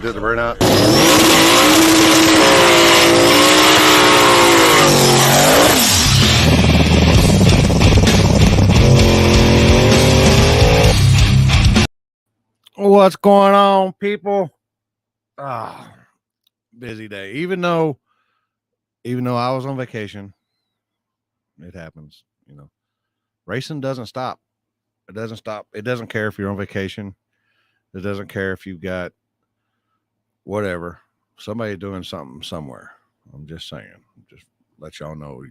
do the burnout. What's going on, people? Busy day. Even though I was on vacation, it happens. Racing doesn't stop. It doesn't stop. It doesn't care if you're on vacation. It doesn't care if you've got whatever. Somebody doing something somewhere. I'm just saying. Just let y'all know.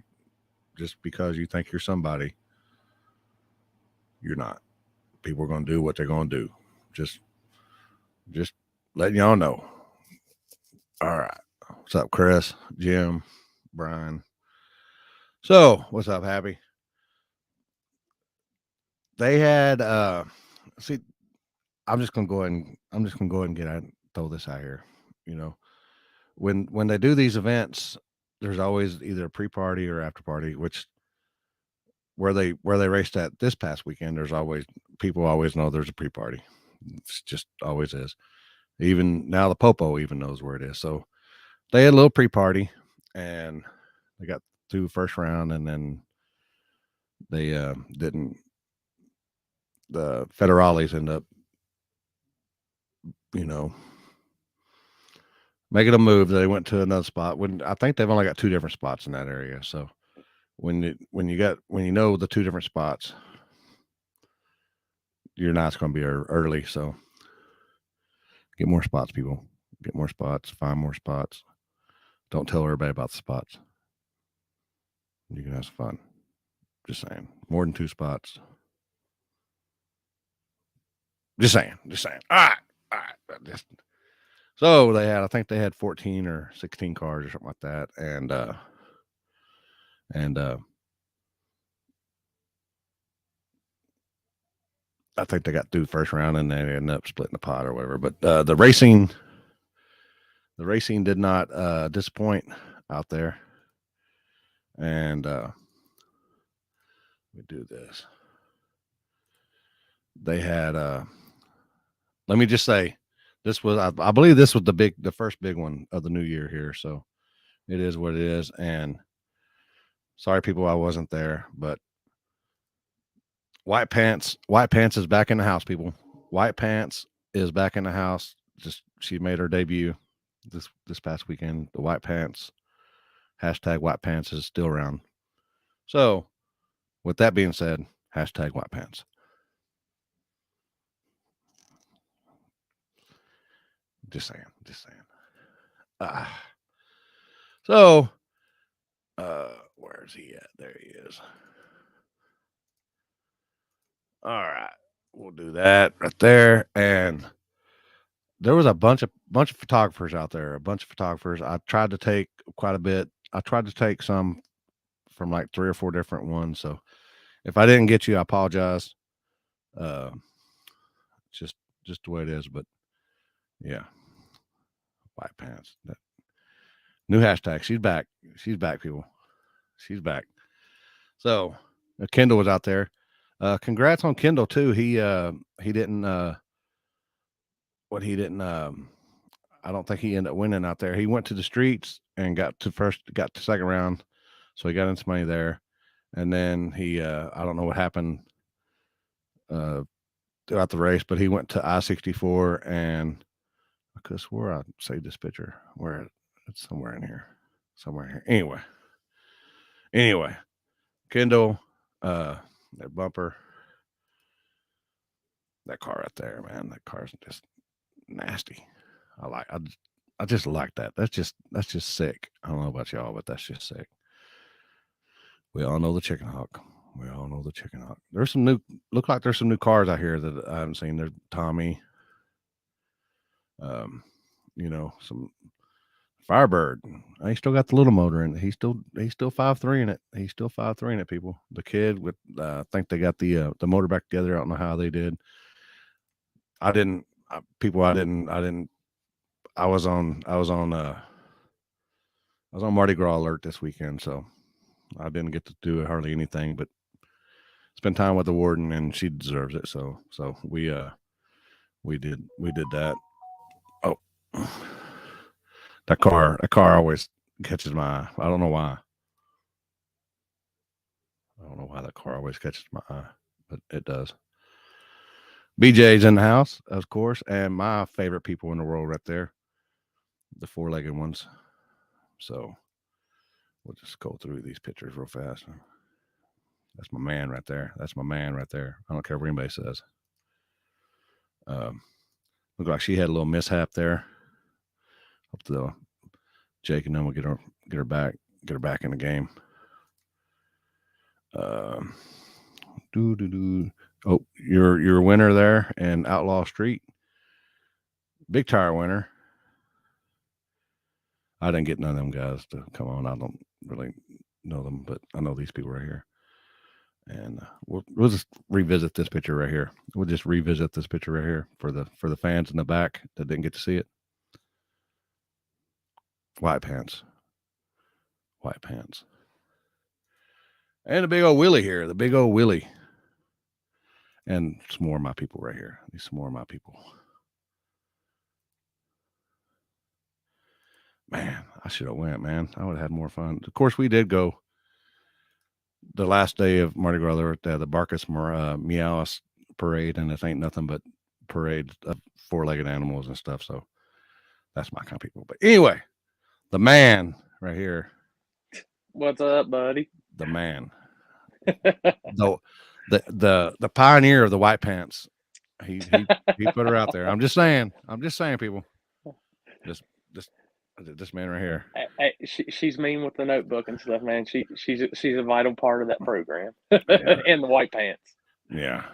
Just because you think you're somebody, you're not. People are going to do what they're going to do. Just letting y'all know. All right. What's up, Chris, Jim, Brian? So, what's up, Happy? They had see, I'm just gonna go ahead and throw this out here. When they do these events, there's always either a pre-party or after party, which where they raced at this past weekend, there's always people always know there's a pre-party. It's just always is. Even now the Popo even knows where it is. So they had a little pre-party and they got through first round, and then they didn't. The Federales end up, making a move. They went to another spot. When I think they've only got two different spots in that area. So when you know the two different spots, your night's going to be early. So get more spots, people. Get more spots. Find more spots. Don't tell everybody about the spots. You can have some fun. Just saying. More than two spots. Just saying. All right. So I think they had 14 or 16 cars or something like that. And I think they got through the first round and they ended up splitting the pot or whatever. But the racing did not disappoint out there. And we do this. They had let me just say, this was I believe this was the first big one of the new year here. So it is what it is. And sorry, people, I wasn't there, but White Pants is back in the house, people. White Pants is back in the house. She made her debut this past weekend. The White Pants hashtag White Pants is still around. So with that being said, hashtag White Pants. Just saying. So where is he at? There he is. All right, we'll do that right there. And there was a bunch of photographers out there. I tried to take quite a bit. I tried to take some from like 3 or 4 different ones. So if I didn't get you, I apologize. Just the way it is. But yeah, White Pants. That new hashtag. She's back. She's back, people. She's back. So Kendall was out there. Congrats on Kendall too. He didn't. I don't think he ended up winning out there. He went to the streets and got to second round, so he got in some money there. And then he, I don't know what happened throughout the race, but he went to I-64, and I could have swore I saved this picture. Where it's somewhere in here. Anyway, Kendall, that bumper, that car right there, man. That car's just nasty. I just like that. That's just sick. I don't know about y'all, but that's just sick. We all know the Chicken Hawk. There's some new cars out here that I haven't seen. There's Tommy. Some Firebird. He still got the little motor in it. He's still 5.3 in it. He's still 5.3 in it, people. The kid with I think they got the motor back together. I don't know how they did. I was on Mardi Gras alert this weekend, so I didn't get to do hardly anything but spend time with the warden, and she deserves it. So we did that. Oh, That car always catches my eye. I don't know why. I don't know why that car always catches my eye, but it does. BJ's in the house, of course, and my favorite people in the world right there, the four-legged ones. So we'll just go through these pictures real fast. That's my man right there. That's my man right there. I don't care what anybody says. Look like she had a little mishap there. Hope the Jake and them will get her back in the game. Oh, your winner there in Outlaw Street, big tire winner. I didn't get none of them guys to come on. I don't really know them, but I know these people right here. And we'll just revisit this picture right here. We'll just revisit this picture right here for the fans in the back that didn't get to see it. White pants. And the big old Willie here. The big old Willie. And some more of my people right here. These some more of my people. Man, I should have went, man. I would have had more fun. Of course, we did go the last day of Mardi Gras. There at the Barcus Meows parade, and it ain't nothing but parade of four-legged animals and stuff. So that's my kind of people. But anyway, the man right here. What's up, buddy? The man. the pioneer of the white pants. He put her out there. I'm just saying, people. This man right here. She's mean with the notebook and stuff, man. She's a vital part of that program. Yeah. And the white pants. Yeah.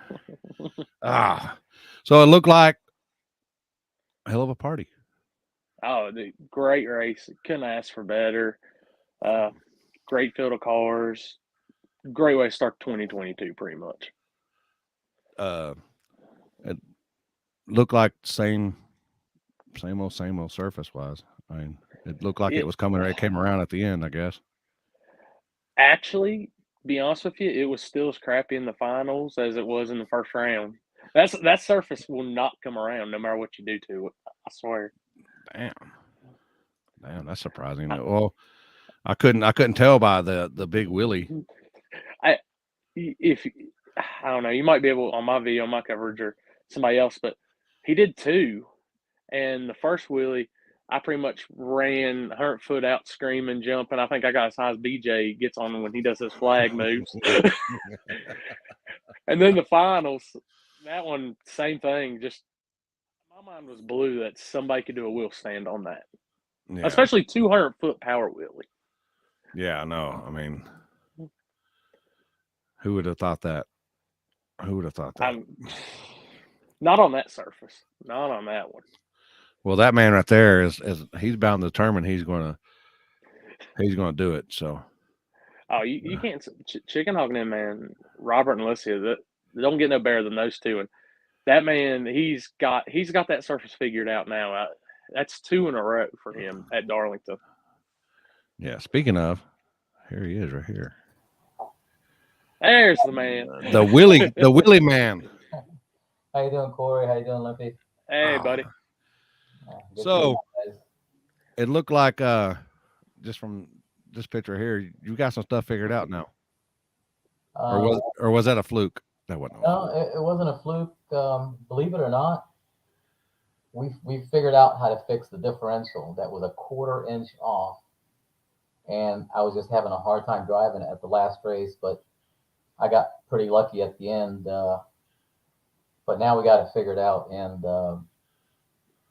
So it looked like a hell of a party. Oh, great race. Couldn't ask for better. Great field of cars. Great way to start 2022, pretty much. It looked like same old surface wise. I mean, it looked like it was coming. It came around at the end, I guess. Actually, be honest with you, it was still as crappy in the finals as it was in the first round. That surface will not come around no matter what you do to it. I swear. Damn, that's surprising. Well, I couldn't tell by the big Willie. I don't know, you might be able on my video, my coverage, or somebody else, but he did two, and the first Willie, I pretty much ran 100 foot out screaming, jumping. I think I got as high as BJ gets on when he does his flag moves. And then the finals, that one, same thing. Just my mind was blew that somebody could do a wheel stand on that, especially 200-foot power wheelie. Yeah, I know. I mean, who would have thought that? Not on that surface. Not on that one. Well, that man right there is he's bound to determine he's going to do it. So, you can't chicken hogging him, man. Robert and Alicia, they don't get no better than those two. And that man, he's got that surface figured out now. That's 2 in a row for him at Darlington. Yeah. Speaking of, here he is right here. There's the man. The Willie man. How you doing, Corey? How you doing, Limpy? Hey, buddy. So it looked like just from this picture here, you got some stuff figured out now, or was that a fluke? That wasn't. No, it wasn't a fluke. Believe it or not, we figured out how to fix the differential that was a 1/4 inch off, and I was just having a hard time driving it at the last race, but I got pretty lucky at the end. But now we got it figured out, and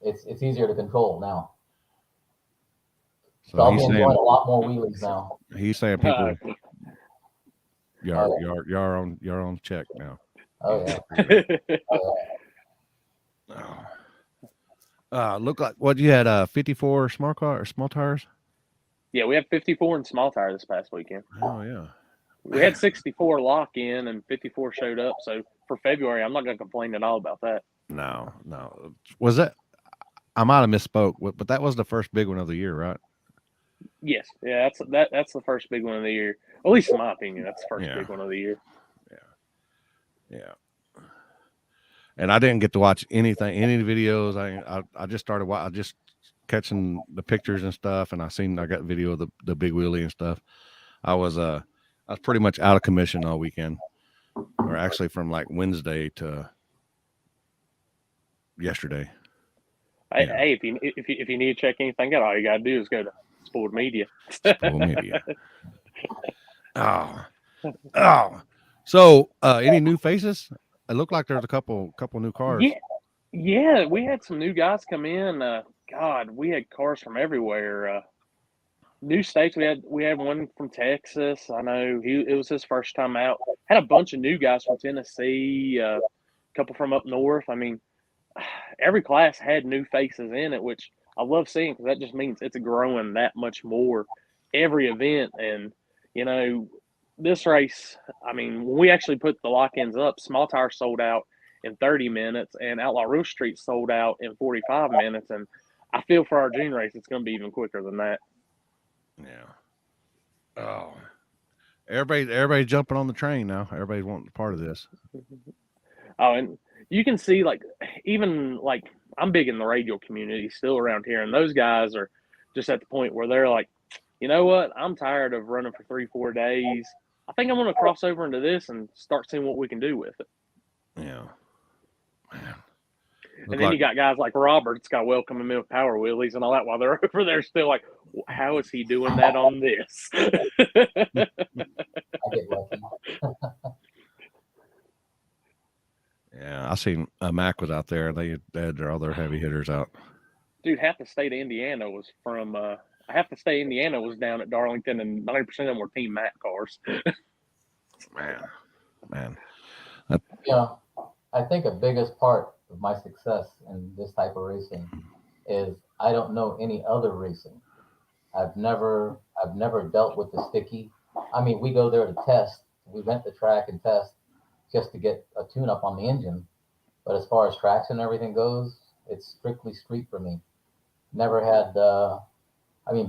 it's easier to control now. So I'll be enjoying a lot more wheelies now. He's saying people, you're on check now. Oh yeah. Look like what you had 54 small tires. Yeah, we have 54 and small tire this past weekend. Oh yeah. We had 64 lock in and 54 showed up. So for February, I'm not going to complain at all about that. No. Was that? I might have misspoke, but that was the first big one of the year, right? Yes. Yeah, that's the first big one of the year. At least in my opinion, that's the first big one of the year. Yeah. And I didn't get to watch any of the videos. I just started. I just catching the pictures and stuff, and I got video of the big wheelie and stuff. I was pretty much out of commission all weekend, or actually from like Wednesday to yesterday. Hey, Yeah. hey, if you need to check anything out, all you gotta do is go to Sport Media. Spoil media. Oh. So, any new faces? It looked like there's a couple new cars. Yeah, we had some new guys come in. God, we had cars from everywhere. New states. We had one from Texas. I know it was his first time out. Had a bunch of new guys from Tennessee. A couple from up north. I mean, every class had new faces in it, which I love seeing because that just means it's growing that much more every event. And this race. I mean, when we actually put the lock-ins up, Small Tire sold out in 30 minutes, and Outlaw Roof Street sold out in 45 minutes. And I feel for our June race, it's going to be even quicker than that. Yeah. Oh. Everybody's jumping on the train now. Everybody's wanting part of this. Oh, and you can see, like, even, like, I'm big in the radial community still around here, and those guys are just at the point where they're like, you know what? I'm tired of running for 3-4 days. I think I'm going to cross over into this and start seeing what we can do with it. Yeah. Man. And then you got guys like Robert. It's got welcome him in with power wheelies and all that while they're over there still like, how is he doing that on this? I get lucky. Yeah, I seen Mac was out there. They had all their heavy hitters out. Dude, half the state of Indiana was from Indiana was down at Darlington, and 90% of them were Team Mac cars. Man. I think the biggest part of my success in this type of racing is I don't know any other racing. I've never dealt with the sticky. I mean, we go there to test. We rent the track and test just to get a tune-up on the engine. But as far as tracks and everything goes, it's strictly street for me. Never had,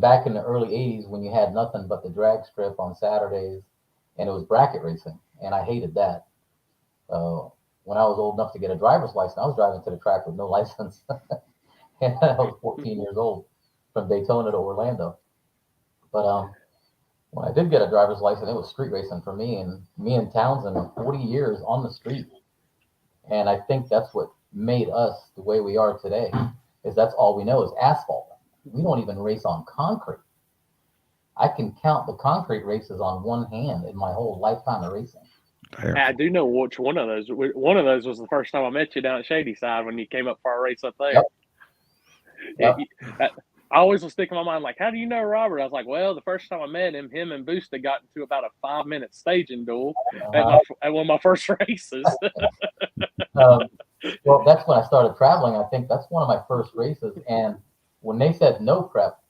back in the early 80s when you had nothing but the drag strip on Saturdays, and it was bracket racing, and I hated that. When I was old enough to get a driver's license, I was driving to the track with no license. And I was 14 years old from Daytona to Orlando. But when I did get a driver's license, it was street racing for me. And me and Townsend, 40 years on the street. And I think that's what made us the way we are today, is that's all we know is asphalt. We don't even race on concrete. I can count the concrete races on one hand in my whole lifetime of racing. I do know which one of those. One of those was the first time I met you down at Shady Side when you came up for our race up there. Yep. I always was sticking in my mind, like, how do you know Robert? I was like, well, the first time I met him and Boosta got into about a 5-minute staging duel at one of my first races. Well, that's when I started traveling. I think that's one of my first races. And when they said no prep,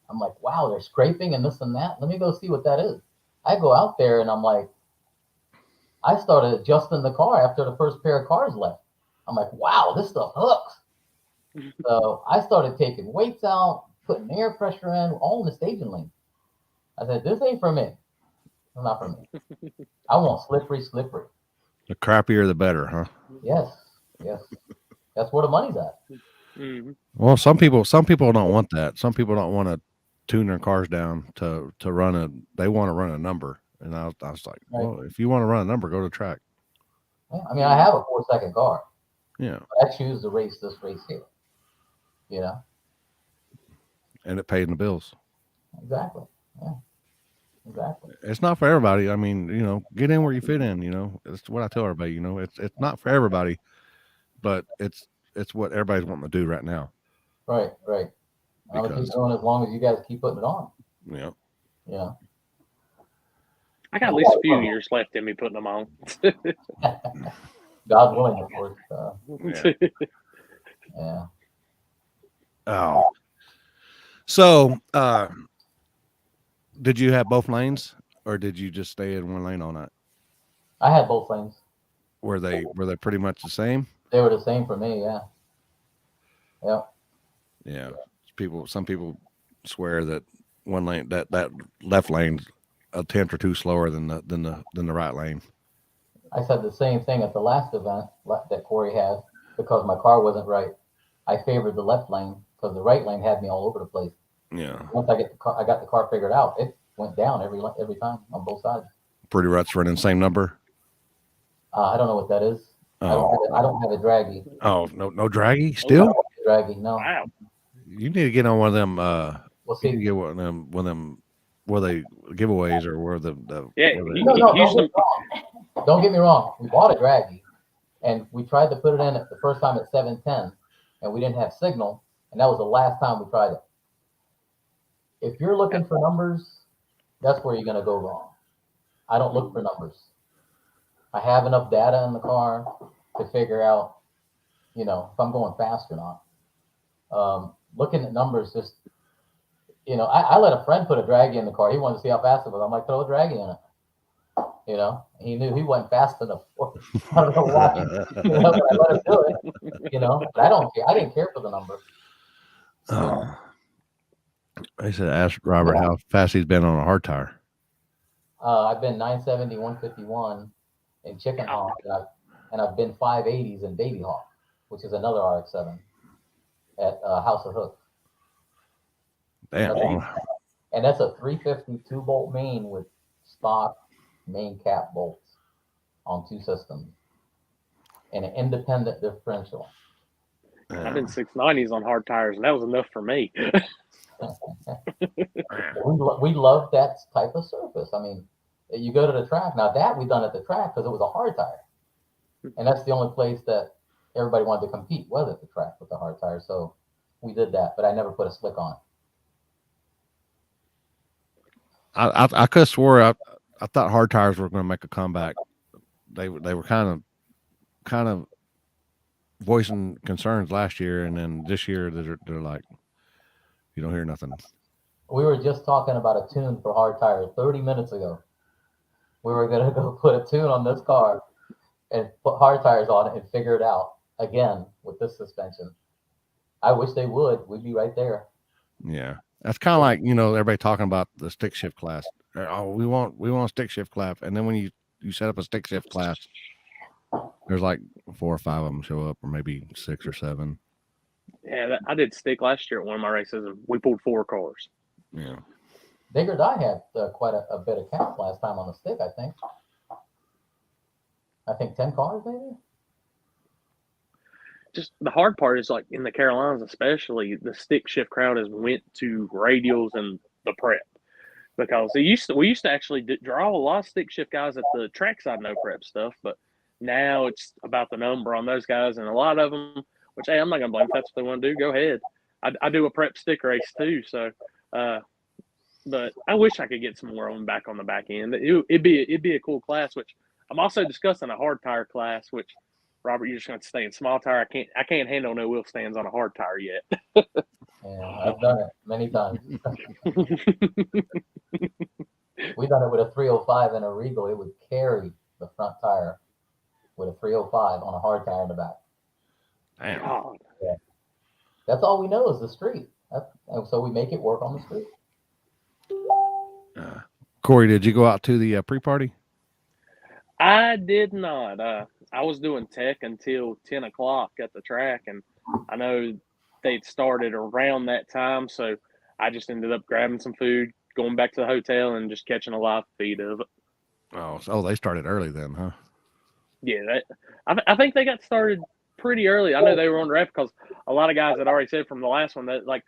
I'm like, wow, they're scraping and this and that. Let me go see what that is. I go out there and I'm like, I started adjusting the car after the first pair of cars left. I'm like, wow, this stuff hooks. So I started taking weights out, putting air pressure in, all in the staging lane. I said, this ain't for me. It's not for me. I want slippery. The crappier, the better, huh? Yes. That's where the money's at. Mm-hmm. Well, some people don't want that. Some people don't want to tune their cars down to run they want to run a number. And I was like, well, if you want to run a number, go to the track. Yeah, I mean, I have a 4-second car. Yeah. But I choose to race this race here. You know? And it paid the bills. Exactly. Yeah. Exactly. It's not for everybody. I mean, get in where you fit in, It's what I tell everybody, it's not for everybody, but it's what everybody's wanting to do right now. Right. I'm gonna keep going as long as you guys keep putting it on. Yeah. Yeah. I got at least a few years left in me putting them on. God willing, of course. Yeah. Oh. So, did you have both lanes, or did you just stay in one lane all night? I had both lanes. Were they pretty much the same? They were the same for me. Yeah. Yep. Yeah. Some people swear that one lane, that left lane's a tenth or two slower than the right lane. I said the same thing at the last event that Corey had because my car wasn't right. I favored the left lane because the right lane had me all over the place. Yeah. Once I got the car figured out, it went down every time on both sides. Pretty Ruts running the same number. I don't know what that is. Oh. I don't have a draggy. Oh, no draggy still? Draggy, no. Wow. You need to get on one of them. Well, You see, need to get one of them where they giveaways or where the Yeah, where they, don't get me wrong. We bought a draggy, and we tried to put it in the first time at 710, and we didn't have signal, and that was the last time we tried it. If you're looking for numbers, that's where you're going to go wrong. I don't look for numbers. I have enough data in the car to figure out, if I'm going fast or not. Looking at numbers, just, I let a friend put a draggy in the car. He wanted to see how fast it was. I'm like, throw a draggy in it. He knew he wasn't fast enough. I don't know why, but I let him do it, but I don't care. I didn't care for the number. I said, ask Robert how fast he's been on a hard tire. I've been 970, 151 in Chicken Hawk, and I've been 580s in Baby Hawk, which is another RX-7 at House of Hook. Damn. And that's a 350 2-bolt main with stock main cap bolts on 2 systems and an independent differential. I've been 690s on hard tires, and that was enough for me. We love that type of surface. I mean, you go to the track. Now, that we done at the track because it was a hard tire. And that's the only place that everybody wanted to compete was at the track with the hard tire. So we did that, but I never put a slick on. I could have swore I thought hard tires were going to make a comeback. They were kind of voicing concerns last year, and then this year they're like, you don't hear nothing. We were just talking about a tune for hard tires 30 minutes ago. We were going to go put a tune on this car and put hard tires on it and figure it out again with this suspension. I wish they would. We'd be right there. Yeah. That's kind of like, everybody talking about the stick shift class. Oh, we want a stick shift class. And then when you set up a stick shift class, there's like 4 or 5 of them show up, or maybe 6 or 7. Yeah, I did stick last year at one of my races, and we pulled 4 cars. Yeah. Digger Dye had quite a bit of count last time on the stick, I think. I think 10 cars, maybe? Just the hard part is, like, in the Carolinas especially, the stick shift crowd has went to radials and the prep. Because we used to actually draw a lot of stick shift guys at the trackside no prep stuff, but now it's about the number on those guys, and a lot of them, which, hey, I'm not gonna blame if that's what they want to do. Go ahead. I do a prep stick race too, so but I wish I could get some more of them back on the back end. It'd be a cool class. Which I'm also discussing a hard tire class. Which, Robert, you're just going to stay in small tire. I can't handle no wheel stands on a hard tire yet. Yeah, I've done it many times. We've done it with a 305 and a Regal. It would carry the front tire with a 305 on a hard tire in the back. Damn. God. Yeah. That's all we know is the street. And so we make it work on the street. Corey, did you go out to the pre-party? I did not. I was doing tech until 10 o'clock at the track, and I know they'd started around that time, so I just ended up grabbing some food, going back to the hotel, and just catching a live feed of it. Oh, they started early then, huh? Yeah, I think they got started pretty early. I know they were on the ref because a lot of guys had already said from the last one that, like,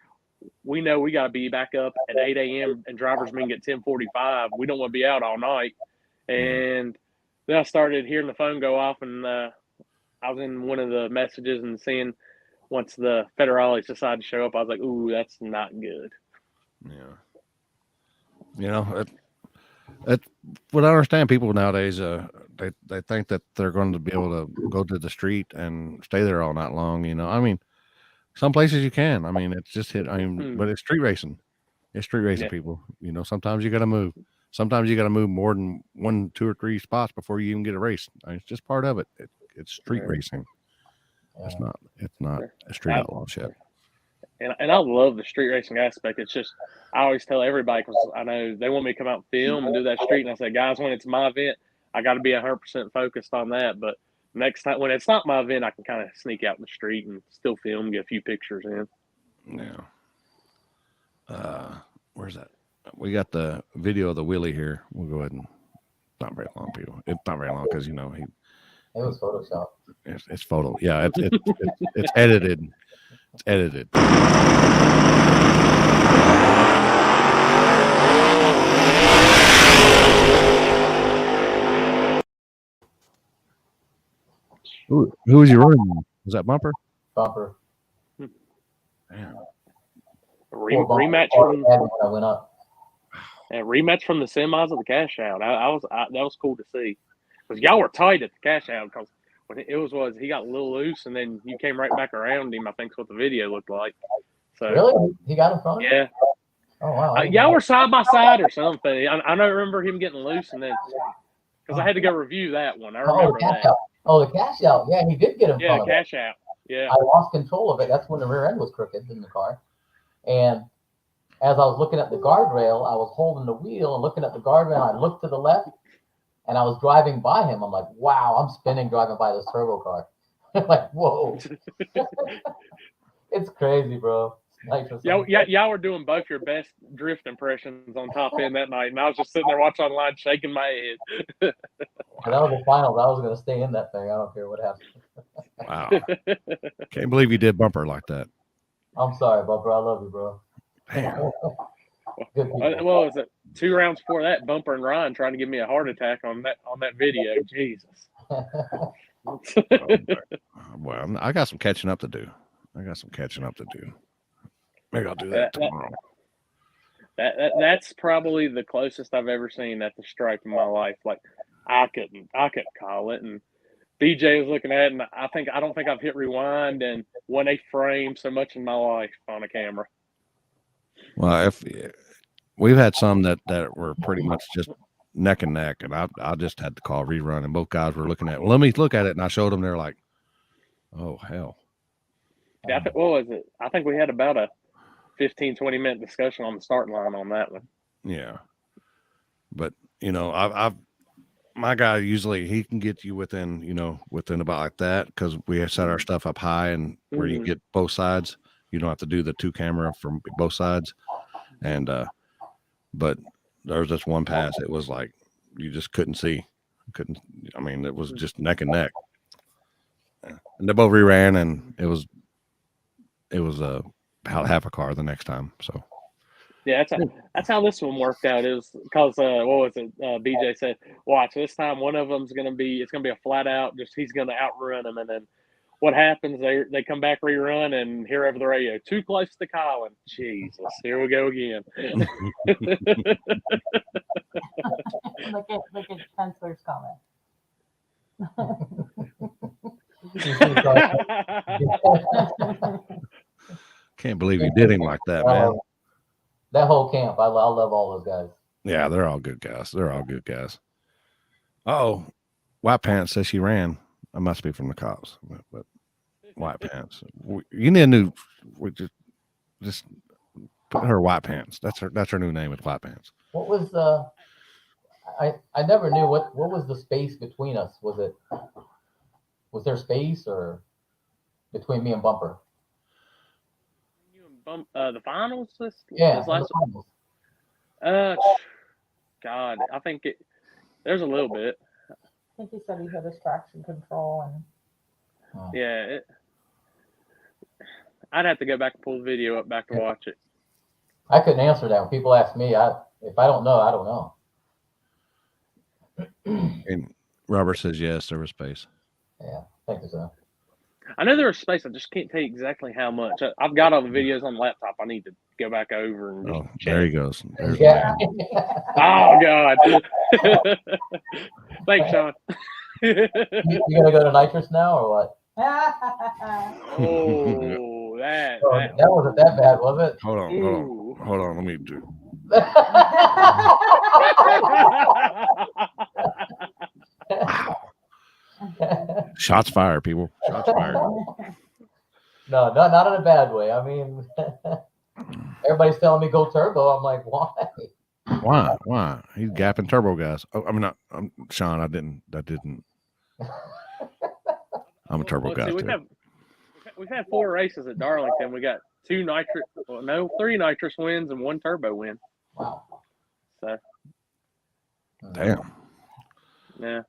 we know we got to be back up at 8 a.m. and drivers meeting at 10:45. We don't want to be out all night. And then I started hearing the phone go off, and I was in one of the messages and seeing once the federales decided to show up, I was like, ooh, that's not good. Yeah. It what I understand, people nowadays, they think that they're going to be able to go to the street and stay there all night long. I mean, some places you can. I mean, it's just but it's street racing. It's street racing, people. Sometimes you got to move. Sometimes you got to move more than 1, 2, or 3 spots before you even get a race. It's just part of it. It's street racing. It's not a street outlaw shit. And I love the street racing aspect. It's just, I always tell everybody, because I know they want me to come out and film and do that street. And I say, guys, when it's my event, I got to be 100% focused on that. But next time, when it's not my event, I can kind of sneak out in the street and still film, get a few pictures in. Yeah. Where's that? We got the video of the wheelie here. We'll go ahead and not very long, people. It's not very long because It was Photoshop. it's photo. Yeah, it's edited. It's edited. Who was you running? Was that Bumper? Bumper. Damn. Rematch When from I went up. rematch from the semis of the cash out. That was cool to see because y'all were tight at the cash out because when it was he got a little loose and then you came right back around him. I think's what the video looked like. So Really? He got in front of you? yeah, Oh wow. y'all were side by side or something. I don't remember him getting loose and then because I had to go review that one. I remember that. Out. Oh, the cash out. Yeah, he did get in front of it. Cash out. Yeah. I lost control of it. That's when the rear end was crooked in the car. And as I was looking at the guardrail, I was holding the wheel and looking at the guardrail. I looked to the left and I was driving by him. I'm like, wow, I'm spinning driving by this turbo car. Like, whoa. It's crazy, bro. Y'all were doing both your best drift impressions on top end that night, and I was just sitting there watching online, shaking my head. That was the finals. I was going to stay in that thing. I don't care what happens. Wow. Can't believe you did Bumper like that. I'm sorry, Bumper. I love you, bro. Damn. Good people. What was it? 2 rounds before that, Bumper and Ryan trying to give me a heart attack on that video. Jesus. Well, I got some catching up to do. Maybe I'll do that tomorrow. That's probably the closest I've ever seen at the stripe in my life. Like I couldn't call it, and BJ was looking at it, and I don't think I've hit rewind and 1/8 frame so much in my life on a camera. Well, if we've had some that were pretty much just neck and neck, and I just had to call rerun, and both guys were looking at it. Well, let me look at it, and I showed them. They're like, "Oh hell." Yeah, what was it? I think we had about a 15-20 minute discussion on the start line on that one. Yeah, but I've my guy usually he can get you within about like that because we have set our stuff up high and where you get both sides. You don't have to do the 2 camera from both sides, and but there was this one pass. It was like you just couldn't see. I mean, it was just neck and neck, and they both reran, and it was half a car the next time. So yeah, that's how this one worked out. It was because what was it? BJ said, "Watch this time. One of them's gonna be a flat out. Just he's gonna outrun him." And then what happens? They come back rerun and hear over the radio, "Too close to Colin." Jesus, here we go again. Look at Spencer's comment. can't believe you did him like that, man. That whole camp, I love all those guys. Yeah, they're all good guys. Oh, White Pants says she ran. I must be from the cops, but White Pants. You need a new. We just put her White Pants. That's her new name. Is White Pants. What was I never knew what was the space between us. Was there space or between me and Bumper? The finals? This Yeah, last the finals. God, I think there's a little bit. I think he said he had his traction control and. Yeah, I'd have to go back and pull the video up back to watch it. I couldn't answer that. When people ask me, if I don't know, I don't know. And Robert says yes, there was space. Yeah, I think so. I know there was space. I just can't tell you exactly how much. I've got all the videos on the laptop. I need to go back over and just check. There he goes. Yeah. Oh God! Thanks, Sean. You gonna go to nitrous now or what? Oh, that wasn't that bad, was it? Hold on. Let me do. Wow. Shots fired, people. Shots fired. No, not in a bad way. I mean, everybody's telling me go turbo. I'm like, why? Why? He's gapping turbo guys. Oh, I mean, Sean. That didn't. I'm a turbo guy too. we've had 4 races at Darlington. We got 3 nitrous wins and 1 turbo win. Wow. So Damn. yeah.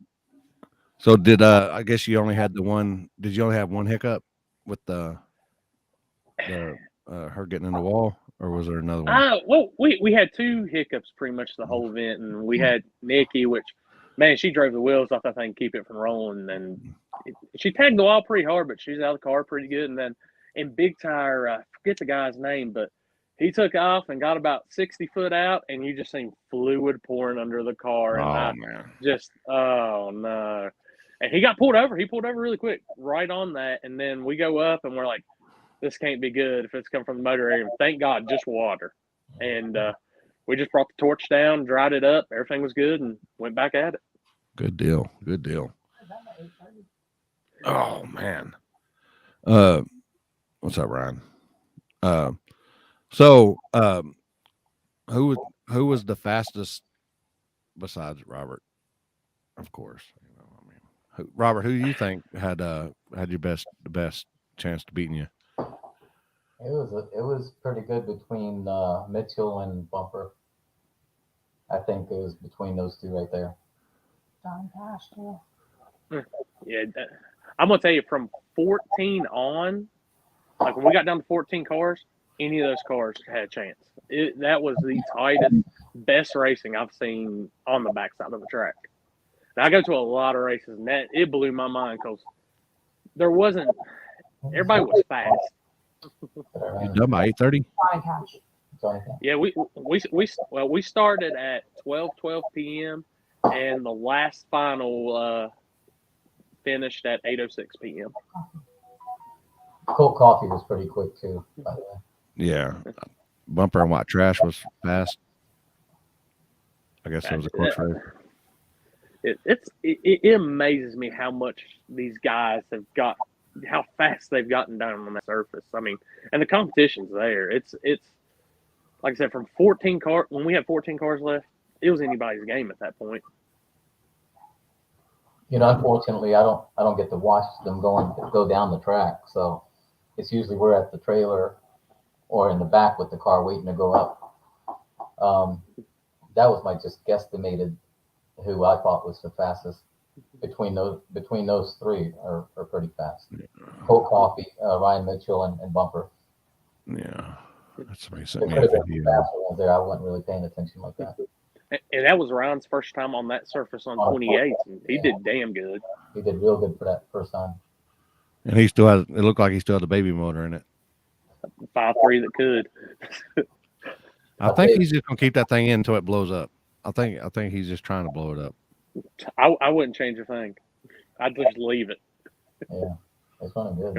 So did I guess you only had the one? Did you only have one hiccup with the her getting in the wall, or was there another one? Well, we had 2 hiccups pretty much the whole event, and we had Nikki, which man, she drove the wheels off that thing, keep it from rolling, and she tagged the wall pretty hard, but she's out of the car pretty good. And then in Big Tire, I forget the guy's name, but he took off and got about 60 foot out, and you just seen fluid pouring under the car, and Man. oh no. And he got pulled over. He pulled over really quick, right on that. And then we go up, and we're like, this can't be good if it's coming from the motor area. Thank God, just water. And we just brought the torch down, dried it up. Everything was good, and went back at it. Good deal. Good deal. Oh man. What's up, Ryan? So who was the fastest besides Robert? Of course. Robert, who do you think had the best chance to beating you? It was pretty good between Mitchell and Bumper. I think it was between those 2 right there. John Cash too. Yeah, I'm gonna tell you, from 14 on, like when we got down to 14 cars, any of those cars had a chance. That was the tightest, best racing I've seen on the backside of the track. Now, I go to a lot of races, and it blew my mind because everybody was fast. You done by 8:30? John Cash. Yeah, we started at 12 p.m. and the last final finished at 8:06 p.m. Cold coffee was pretty quick too, by the way. Yeah. Bumper and White Trash was fast. I guess it was a close race. It amazes me how much these guys have got, how fast they've gotten down on that surface. I mean, and the competition's there. It's like I said, from 14 cars, when we had 14 cars left, it was anybody's game at that point. Unfortunately, I don't get to watch them go down the track, so it's usually we're at the trailer or in the back with the car waiting to go up. That was my just guesstimated who I thought was the fastest between those 3 are pretty fast. Cold Coffee, Ryan Mitchell, and Bumper. Yeah, that's amazing. There could have been faster ones there. I wasn't really paying attention like that. And that was Ryan's first time on that surface on 28, and he did damn good. He did real good for that first time. And he still had, it looked like he still had the baby motor in it. 5.3 that could. I think he's just gonna keep that thing in until it blows up. I think he's just trying to blow it up. I wouldn't change a thing. I'd just leave it. Yeah, it's running good.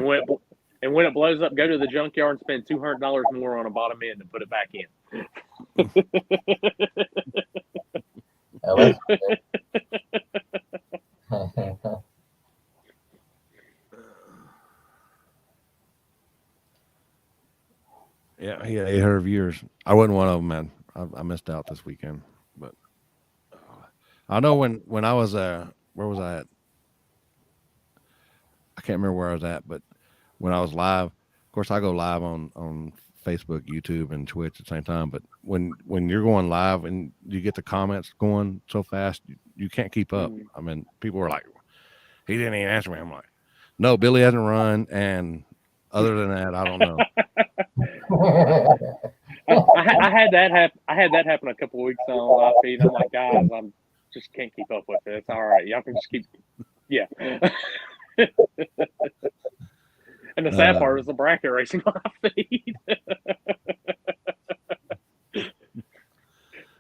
And when it blows up, go to the junkyard and spend $200 more on a bottom end and put it back in. Yeah, he had 800 viewers. I wasn't one of them, man. I missed out this weekend, but I know when I was where was I at? I can't remember where I was at, but when I was live, of course I go live on Facebook, YouTube, and Twitch at the same time. But when you're going live and you get the comments going so fast, you can't keep up. I mean, people were like, he didn't even answer me. I'm like, no, Billy hasn't run, and other than that, I don't know. I had that happen a couple of weeks on live feed. I'm like, guys, I'm just can't keep up with it. It's all right. Y'all can just keep, yeah. And the sad part was the bracket racing live feed.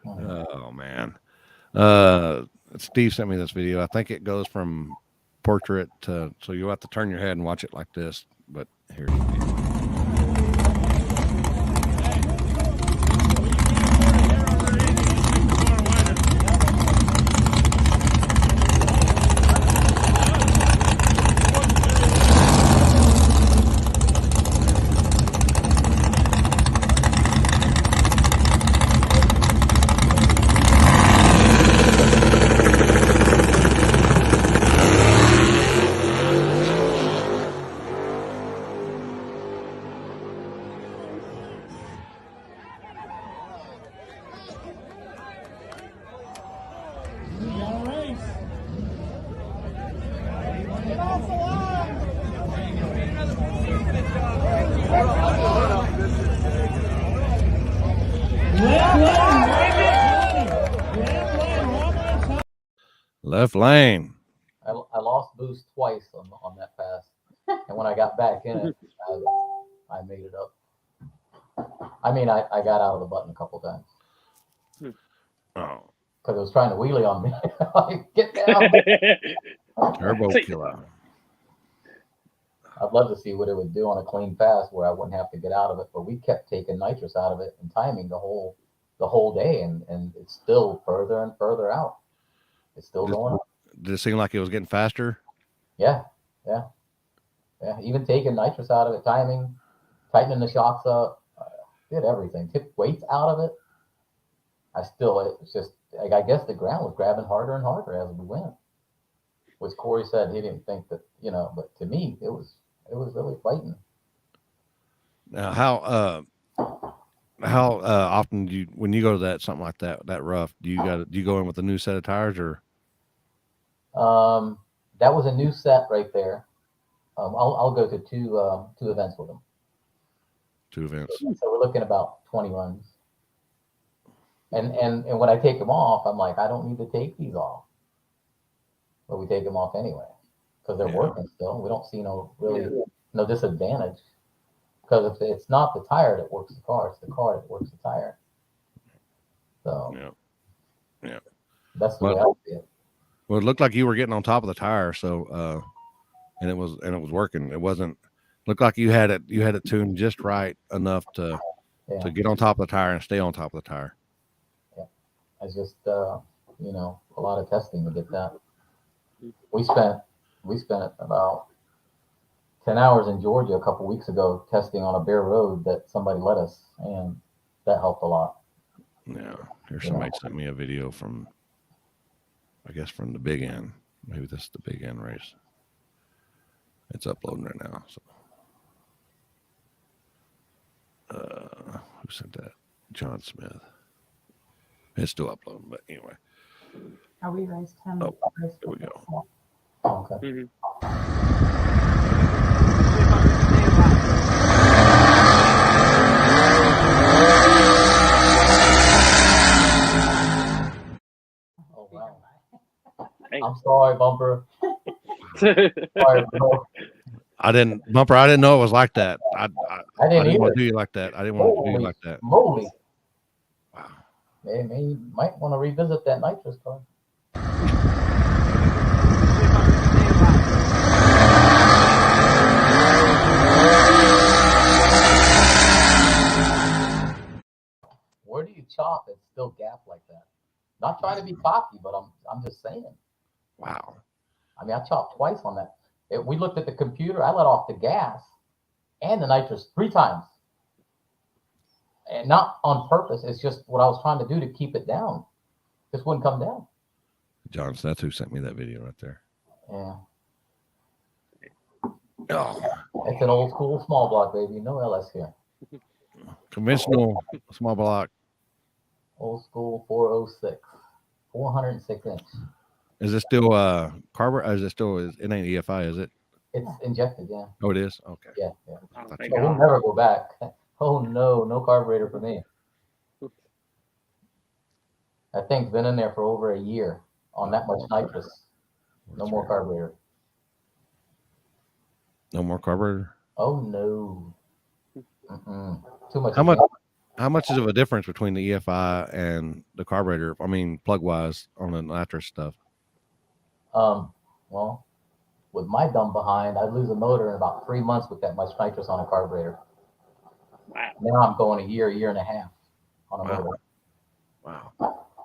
Oh man. Steve sent me this video. I think it goes from portrait to, so you'll have to turn your head and watch it like this. But here it is. Left lane. I lost boost twice on that pass, and when I got back in it, I made it up. I mean, I got out of the button a couple times Oh, because it was trying to wheelie on me. Like, get down. turbo See- killer. I'd love to see what it would do on a clean pass where I wouldn't have to get out of it, but we kept taking nitrous out of it and timing the whole day, and it's still further and further out. It's still going up. Did it seem like it was getting faster? Yeah. Even taking nitrous out of it, timing, tightening the shocks up, did everything. Took weights out of it. It's just like, I guess the ground was grabbing harder and harder as we went. Which Corey said he didn't think that, but to me it was really fighting. Now, how often do you, when you go to something like that rough, do you go in with a new set of tires or? That was a new set right there. I'll go to two events with them. 2 events. So we're looking about 20 runs. And when I take them off, I'm like, I don't need to take these off. But we take them off anyway because they're working still. We don't see no disadvantage, because if it's not the tire that works the car, it's the car that works the tire. So yeah, that's the way I see it. Well, it looked like you were getting on top of the tire, so and it was working. It wasn't looked like you had it tuned just right enough to get on top of the tire and stay on top of the tire. Yeah, I just a lot of testing to get that. We spent about 10 hours in Georgia a couple weeks ago testing on a bare road that somebody let us, and that helped a lot. Yeah, somebody sent me a video from, I guess, from the Big End. Maybe this is the Big End race. It's uploading right now. So, who sent that? John Smith. It's still uploading, but anyway. Are we race 10? Oh, there we go. Okay. Mhm. Oh wow. Hey. I'm sorry, Bumper. Sorry, bro. I didn't know it was like that. I I didn't didn't want either. to do you like that. I didn't want to do you like that. Moly. Wow. Maybe you might want to revisit that nitrous car. Where do you chop and still gap like that? Not trying to be cocky, but I'm just saying. Wow. I mean, I chopped twice on that. We looked at the computer. I let off the gas and the nitrous 3 times, and not on purpose. It's just what I was trying to do to keep it down. Just wouldn't come down. John, that's who sent me that video right there. Yeah. Oh, It's an old school small block, baby. No LS here. conventional small block. Old school 406, 406 inch. Is it still carburetor? Is it still? It ain't EFI, is it? It's injected, yeah. Oh, it is. Okay. Yeah. Oh, Thought thank you- So we'll God. never go back. Oh no carburetor for me. That thing's been in there for over a year on that much nitrous. No more carburetor. No more carburetor. Oh no. Mm-mm. Too much. How much is of a difference between the EFI and the carburetor? I mean, plug wise on the nitrous stuff. Well, with my dumb behind, I'd lose a motor in about 3 months with that much nitrous on a carburetor. Wow. Now I'm going a year and a half on a motor. Wow.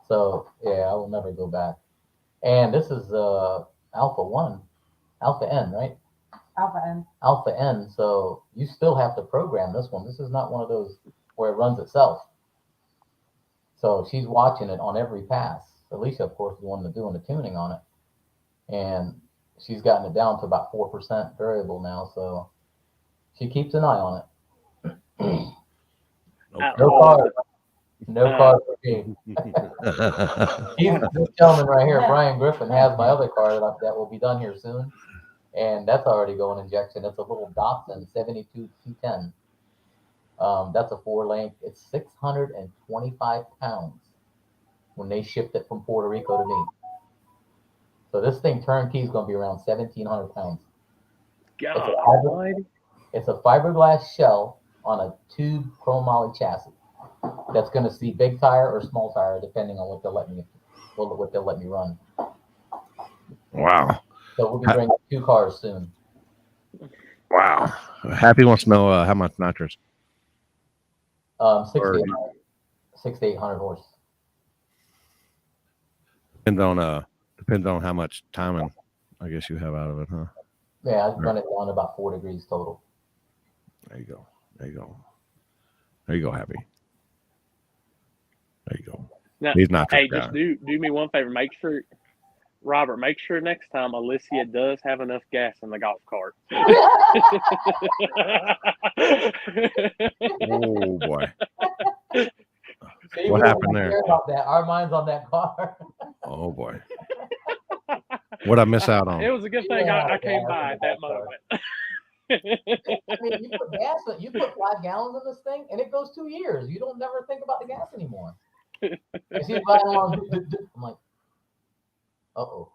So yeah, I will never go back. And this is Alpha N, right? Alpha N. Alpha N. So you still have to program this one. This is not one of those where it runs itself. So she's watching it on every pass. Alicia, of course, is the one doing the tuning on it. And she's gotten it down to about 4% variable now. So she keps an eye on it. No car. No car for me. This gentleman right here, Brian Griffin, has my other car that will be done here soon. And that's already going injection. It's a little Datsun 72210. That's a 4-link. It's 625 pounds when they shipped it from Puerto Rico to me. So this thing turnkey is going to be around 1,700 pounds. God, It's a fiberglass shell on a tube chromoly chassis. That's going to see big tire or small tire, depending on what they'll let me run. Wow. So we'll be bringing 2 cars soon. Wow. Happy wants to know how much nitrous. 6 to 800 horse. Depends on how much timing I guess you have out of it, huh? Yeah, I'd run it down to about 4 degrees total. There you go. There you go, Happy. There you go. Now, He's not. Hey, just do me one favor. Make sure next time Alicia does have enough gas in the golf cart. Oh boy. See, What we happened don't there? care about that. Our mind's on that car. Oh boy. What'd I miss out on? It was a good thing I came by at that moment. I mean, you put 5 gallons in this thing, and it goes 2 years. You don't never think about the gas anymore. I see it riding along. I'm like, uh-oh.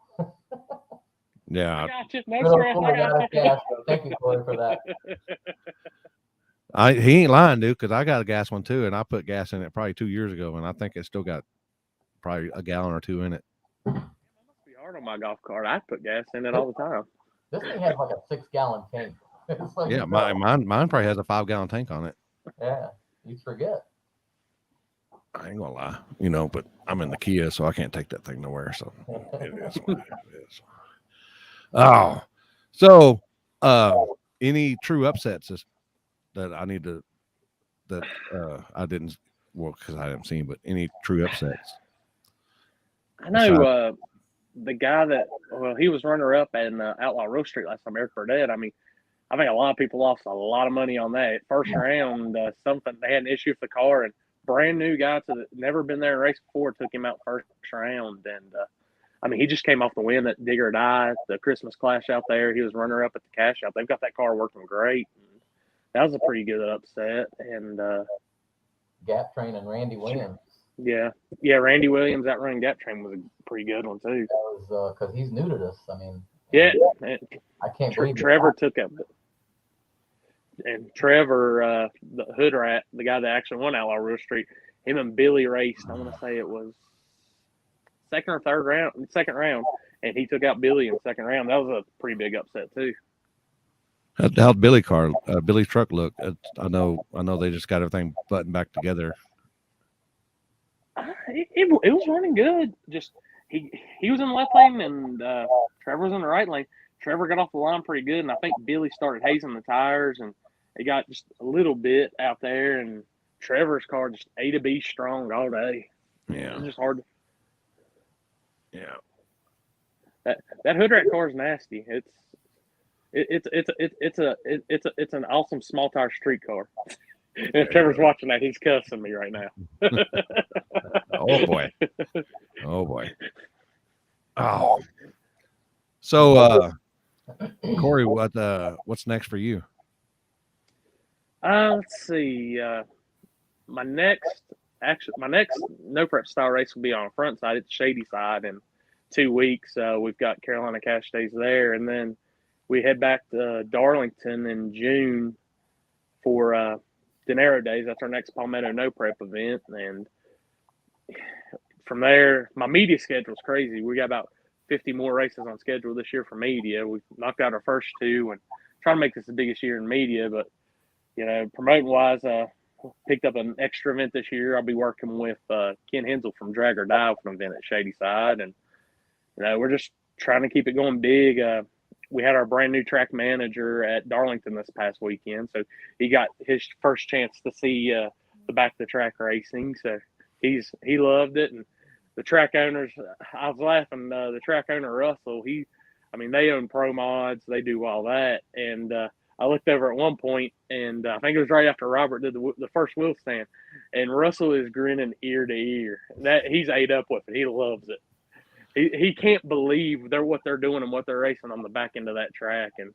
Yeah. I got you. No stress. I got you. Gas, so thank you, Corey, for that. He ain't lying, dude, because I got a gas one too, and I put gas in it probably 2 years ago, and I think it still got probably a gallon or 2 in it. It must be hard on my golf cart. I put gas in it all the time. This thing has like a 6-gallon tank. It's like, Yeah, mine probably has a 5-gallon tank on it. Yeah, you forget. I ain't gonna lie, but I'm in the Kia, so I can't take that thing nowhere. So it is what it is. Oh, so any true upsets that I need to I didn't because I haven't seen, but any true upsets? I know the guy he was runner up in Outlaw Road Street last time, Eric Burdett. I mean, I think a lot of people lost a lot of money on that. First round, something they had an issue with the car, and brand new guy never been there and raced before took him out first round, and I mean he just came off the win at Dig or Die, the Christmas Clash out there. He was runner up at the cash out. They've got that car working great. And that was a pretty good upset, and Gap Train and Randy Williams. Yeah, Randy Williams outrunning Gap Train was a pretty good one too. That was because he's new to this. I mean, yeah, I can't believe Trevor took up. And Trevor, the hood rat, the guy that actually won Outlaw Road Street, him and Billy raced. I want to say it was second round, and he took out Billy in the second round. That was a pretty big upset too. How'd Billy's truck look? I know they just got everything buttoned back together. It was running good. Just he was in the left lane, and Trevor was in the right lane. Trevor got off the line pretty good, and I think Billy started hazing the tires, and it got just a little bit out there, and Trevor's car just A to B strong all day. Yeah, it's just hard. Yeah, that hood rat car is nasty. It's an awesome small tire street car. And if Trevor's watching that, he's cussing me right now. Oh boy. Oh. So Corey, what's next for you? Let's see. My next no prep style race will be on the front side. It's Shady Side in 2 weeks. We've got Carolina Cash Days there, and then we head back to Darlington in June for Dinero Days. That's our next Palmetto no prep event, and from there, my media schedule is crazy. We got about 50 more races on schedule this year for media. We've knocked out our first 2 and trying to make this the biggest year in media, but promoting wise, picked up an extra event this year. I'll be working with Ken Hensel from Drag or Die with an event at Shady Side, and we're just trying to keep it going big. We had our brand new track manager at Darlington this past weekend, so he got his first chance to see the back of the track racing. So he loved it, and the track owners, I was laughing. The track owner Russell, they own Pro Mods, they do all that, and I looked over at one point, and I think it was right after Robert did the first wheel stand, and Russell is grinning ear to ear. That he's ate up with it. He loves it. He can't believe what they're doing and what they're racing on the back end of that track. And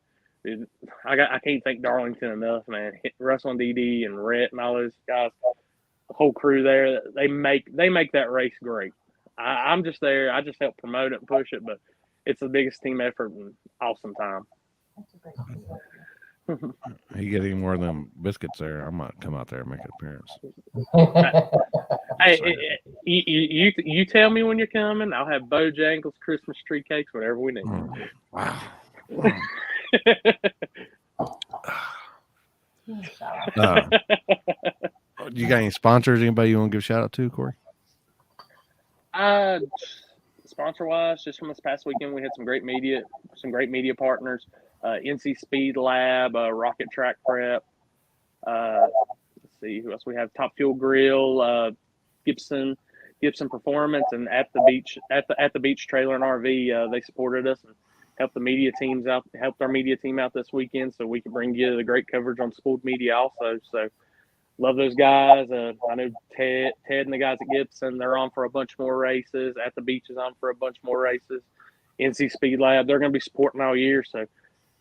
I can't thank Darlington enough, man. Russell and DD and Rhett and all those guys, the whole crew there, they make that race great. I'm just there. I just help promote it and push it, but it's the biggest team effort and awesome time. That's a great perspective. You get any more of them biscuits there, I might come out there and make an appearance. Hey, saying. you tell me when you're coming. I'll have Bojangles, Christmas tree cakes, whatever we need. Wow. Shout out. You got any sponsors? Anybody you want to give a shout out to, Corey? Sponsor wise, just from this past weekend, we had some great media partners. NC Speed Lab, Rocket Track Prep. Let's see who else we have. Top Fuel Grill, Gibson Performance, and at the beach trailer and RV. They supported us and helped our media team out this weekend, so we could bring you the great coverage on Spooled Media also. So love those guys. I know Ted and the guys at Gibson, they're on for a bunch more races. At the Beach is on for a bunch more races. NC Speed Lab, they're going to be supporting all year. So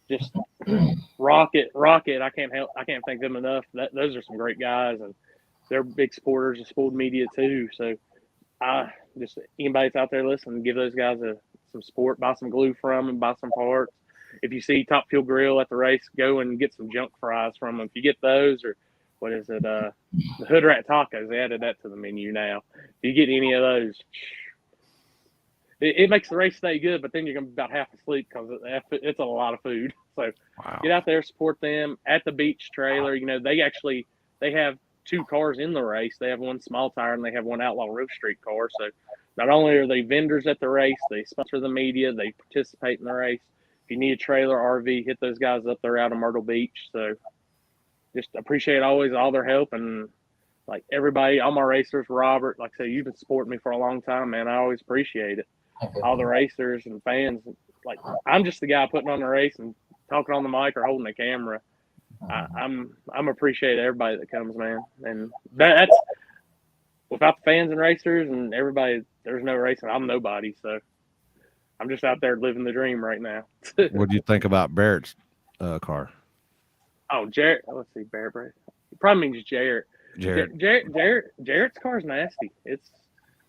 just Rocket. I can't thank them enough. Those are some great guys, and they're big supporters of Spooled Media too. So just anybody that's out there listening, give those guys some support. Buy some glue from them, buy some parts. If you see Top Fuel Grill at the race, go and get some junk fries from them. If you get those, or what is it? The Hood Rat Tacos. They added that to the menu now. If you get any of those, it makes the race stay good, but then you're going to be about half asleep because it's a lot of food. So Wow. get out there, support them. At the Beach trailer, they have 2 cars in the race. They have one small tire and they have one Outlaw Road Street car. So not only are they vendors at the race, they sponsor the media, they participate in the race. If you need a trailer, RV, hit those guys up there out of Myrtle Beach. So just appreciate always all their help, and like everybody, all my racers, Robert, like I say, you've been supporting me for a long time, man. I always appreciate it. All the racers and fans, like I'm just the guy putting on the race and talking on the mic or holding the camera. I'm appreciate everybody that comes, man. And that's without the fans and racers and everybody, there's no racing. I'm nobody, so I'm just out there living the dream right now. What do you think about Barrett's car? Oh, Jarrett. Let's see, Barrett. It probably means Jarrett. Jarrett's car's nasty.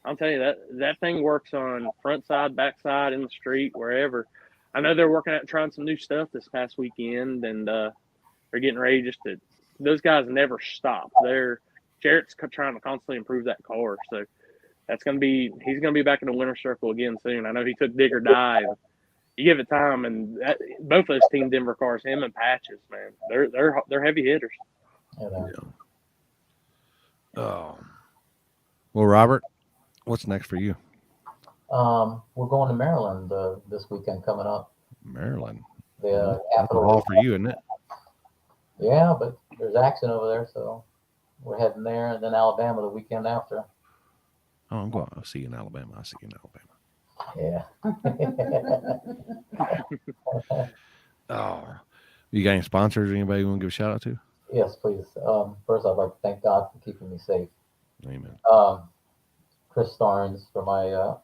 I'll tell you that thing works on front side, back side, in the street, wherever. I know they're working at trying some new stuff this past weekend, and they're getting ready those guys never stop. Jarrett's trying to constantly improve that car. So he's going to be back in the winner's circle again soon. I know he took Dig or Die. You give it time, and both of those Team Denver cars, him and Patches, man, they're heavy hitters. Yeah. Oh. Well, Robert, what's next for you? We're going to Maryland this weekend coming up. Maryland. The That's a haul capital. for you, isn't it? Yeah, but there's action over there, so we're heading there, and then Alabama the weekend after. Oh, I'm going. I'll see you in Alabama. Yeah. Oh, you got any sponsors? Anybody you want to give a shout out to? Yes, please. First, I'd like to thank God for keeping me safe. Amen. Chris Starnes for my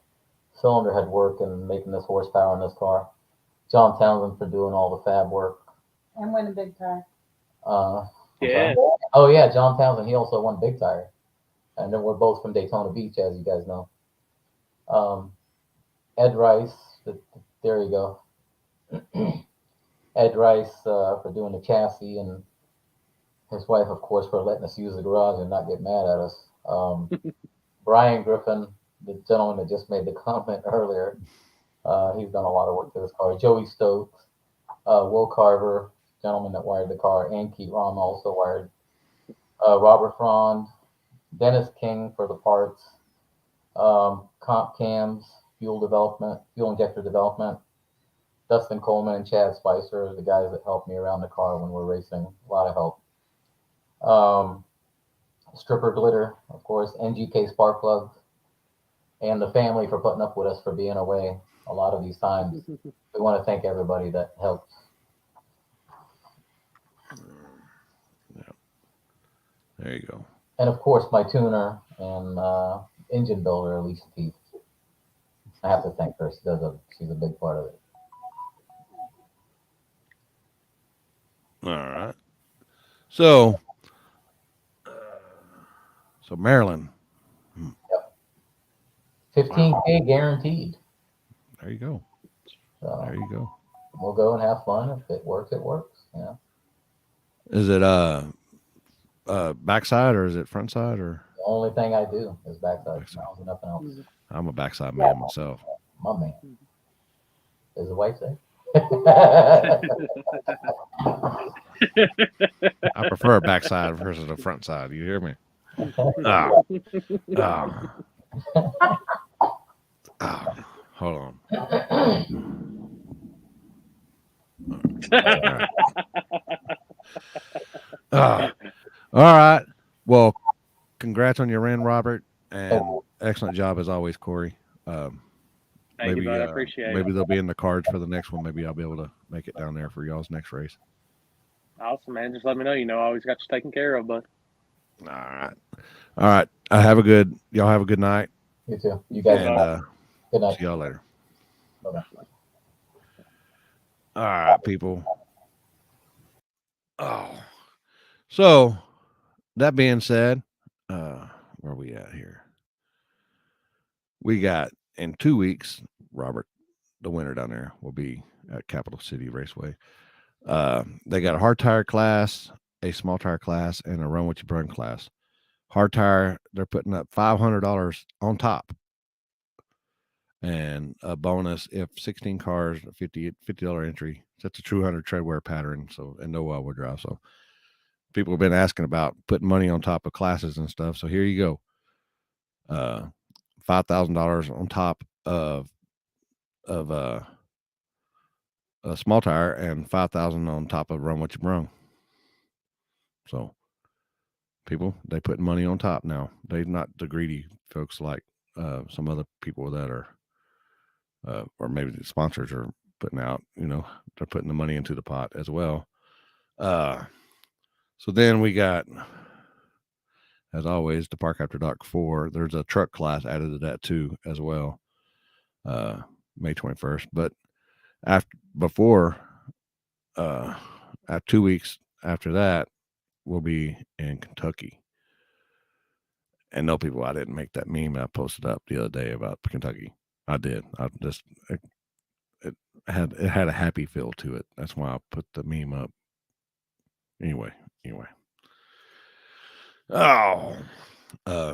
cylinder head work and making this horsepower in this car. John Townsend for doing all the fab work. And win a big tire. Yeah. Oh yeah, John Townsend. He also won Big Tire, and then we're both from Daytona Beach, as you guys know. Ed Rice. There you go. Ed Rice for doing the chassis, and his wife, of course, for letting us use the garage and not get mad at us. Brian Griffin, the gentleman that just made the comment earlier, he's done a lot of work to this car. Joey Stokes, Will Carver, gentleman that wired the car, and Keith Rom also wired. Robert Frond, Dennis King for the parts, comp cams, fuel injector development. Dustin Coleman and Chad Spicer are the guys that help me around the car when we're racing. A lot of help. Stripper Glitter, of course, NGK Spark Plugs, and the family for putting up with us for being away a lot of these times. We want to thank everybody that helped. Yeah. There you go. And of course, my tuner and engine builder, Alicia Teeth. I have to thank her. She's a big part of it. All right. So Maryland. 15K guaranteed. There you go. So There you go. we'll go and have fun. If it works, it works. You know, Is it backside or is it front side or the only thing I do is backside backside? smiles and nothing else. I'm a backside man myself. My man, as the wife say. I prefer a backside versus a front side. You hear me? Ah, ah, ah. Hold on. Ah. All right. Well, congrats on your win, Robert, and excellent job as always, Corey. Thank you, bud. I appreciate maybe it. they'll be in the cards for the next one. Maybe I'll be able to make it down there for y'all's next race. Awesome, man. Just let me know. You know, I always got you taken care of, bud. All right. Y'all have a good night. You too. You guys. And Good night. see y'all later. Bye-bye. All right, people. Oh, so that being said, where are we at here? We got in 2 weeks, Robert, the winner down there, will be at Capital City Raceway. They got a hard tire class, a small tire class, and a run what you run class. Hard tire, they're putting up $500 on top, and a bonus if 16 cars, $50 entry. That's a true 100 treadwear pattern, so and no all-wheel drive. So people have been asking about putting money on top of classes and stuff. So here you go. $5,000 on top of a small tire and $5,000 on top of run what you brung. So people, they put money on top now. They're not the greedy folks like some other people that are, or maybe the sponsors are putting out. You know, they're putting the money into the pot as well. So then we got, as always, the Park After Dark 4. There's a truck class added to that too as well. May 21st, but at 2 weeks after that, we'll be in Kentucky. And no, people, I didn't make that meme I posted up the other day about Kentucky. I did. It had a happy feel to it. That's why I put the meme up. Anyway. Oh,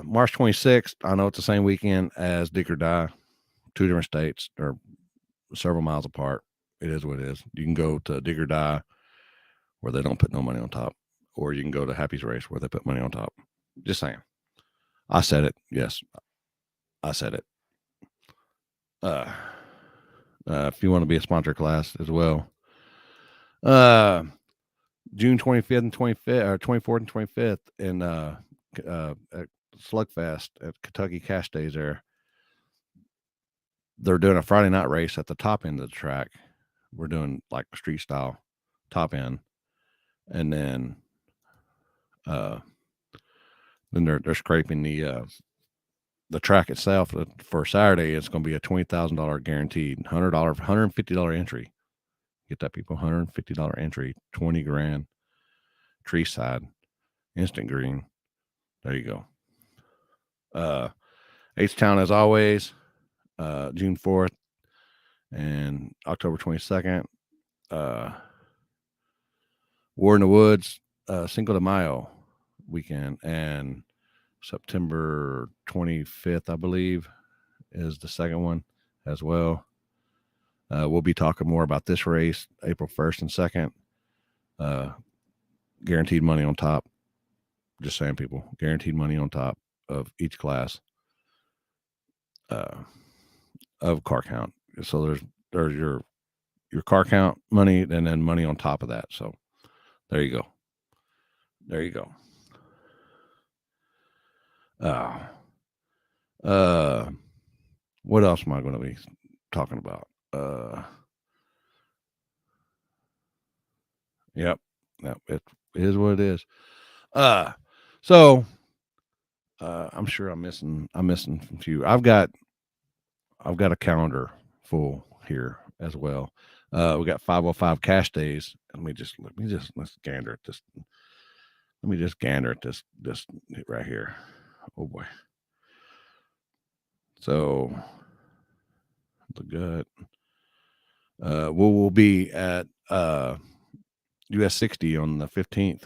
March 26th. I know it's the same weekend as Dig or Die. 2 different states. They're several miles apart. It is what it is. You can go to Dig or Die where they don't put no money on top, or you can go to Happy's Race where they put money on top. Just saying. I said it. Yes, I said it. If you want to be a sponsor class as well, June 25th and 25th, or 24th and 25th in at Slugfest at Kentucky Cash Days there. They're doing a Friday night race at the top end of the track. We're doing like street style top end. And then they're scraping the track itself for Saturday. It's going to be a $20,000 guaranteed, $150 entry. Get that, people, $150 entry, 20 grand, tree side, instant green. There you go. H-Town as always, June 4th and October 22nd. War in the Woods, Cinco de Mayo weekend, and September 25th, I believe, is the second one as well. We'll be talking more about this race, April 1st and 2nd. Guaranteed money on top. Just saying, people, guaranteed money on top of each class of car count. So there's your car count money and then money on top of that. So there you go. What else am I going to be talking about? Yep, it is what it is. So I'm sure I'm missing a few. I've got a calendar full here as well. We got 505 cash days. Let's gander at this. Let me just gander at this right here. Oh boy. So the gut. We'll be at US 60 on the 15th.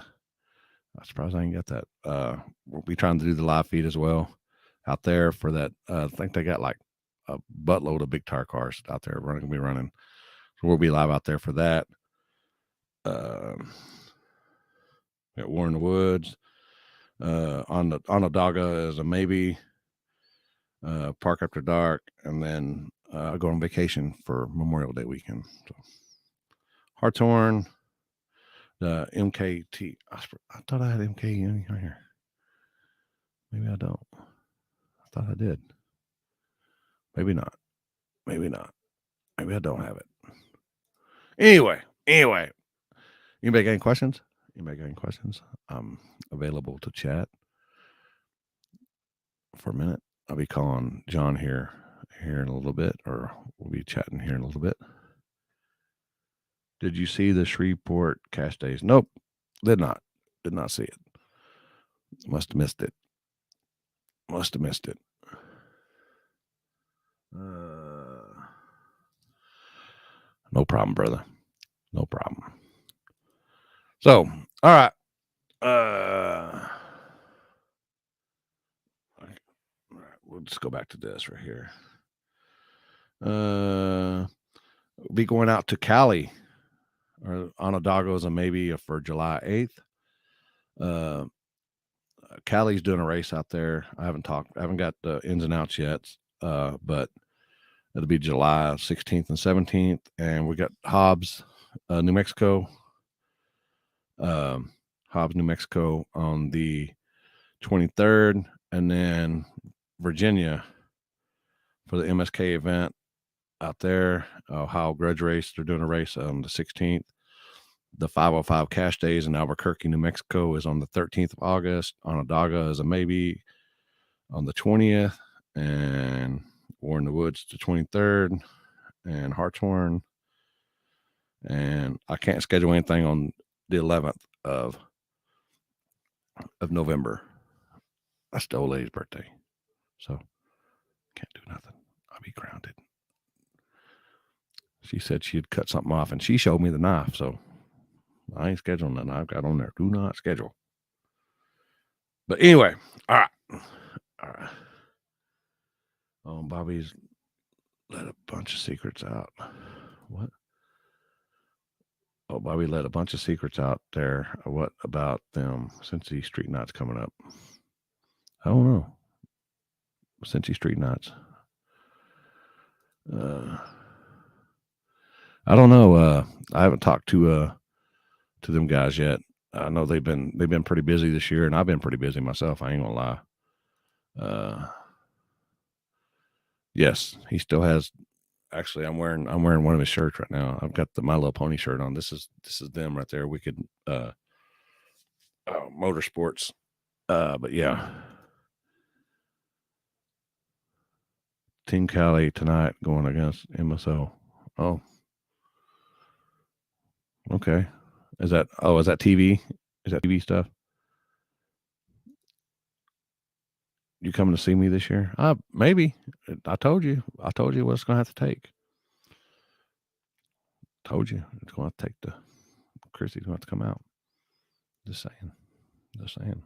I'm surprised I ain't got that. We'll be trying to do the live feed as well out there for that. I think they got like a buttload of big tire cars out there running. So we'll be live out there for that. Got War in the Woods. On the Daga is a maybe. Park After Dark, and then I go on vacation for Memorial Day weekend. So Hartshorn, the MKT. I thought I had MK in here. Maybe I don't. I thought I did. Maybe not. Maybe I don't have it. Anyway. Anybody got any questions? I'm available to chat for a minute. I'll be calling John here in a little bit, or we'll be chatting here in a little bit. Did you see the Shreveport cash days? Nope, did not see it. Must have missed it. No problem, brother. No problem. So, all right. We'll just go back to this right here. We'll be going out to Cali or Onondaga is a maybe for July 8th. Cali's doing a race out there. I haven't got the ins and outs yet, but it'll be July 16th and 17th. And we got Hobbs, New Mexico. Hobbs, New Mexico on the 23rd, and then Virginia for the MSK event out there. Ohio Grudge Race, they're doing a race on the 16th. The 505 Cash Days in Albuquerque, New Mexico is on the 13th of August. Onondaga is a maybe on the 20th, and War in the Woods the 23rd, and Hartshorn. And I can't schedule anything on the 11th of November. That's the old lady's birthday, so can't do nothing. I'll be grounded. She said she'd cut something off, and she showed me the knife, so I ain't scheduling nothing. I've got on there, do not schedule. But anyway, all right. Bobby's let a bunch of secrets out. What? Oh, Bobby let a bunch of secrets out there. What about them? Cincy Street Nights coming up. I don't know. Cincy Street Nights. I don't know. I haven't talked to them guys yet. I know they've been pretty busy this year, and I've been pretty busy myself. I ain't gonna lie. Yes, he still has. Actually, I'm wearing one of his shirts right now. I've got the My Little Pony shirt on. This is them right there. Wicked Motorsports. But yeah, Team Cali tonight going against MSO. Oh, okay. Is that TV? Is that TV stuff? You coming to see me this year? Maybe. I told you what it's going to have to take. Told you it's going to take Chrissy's going to have to come out. Just saying. And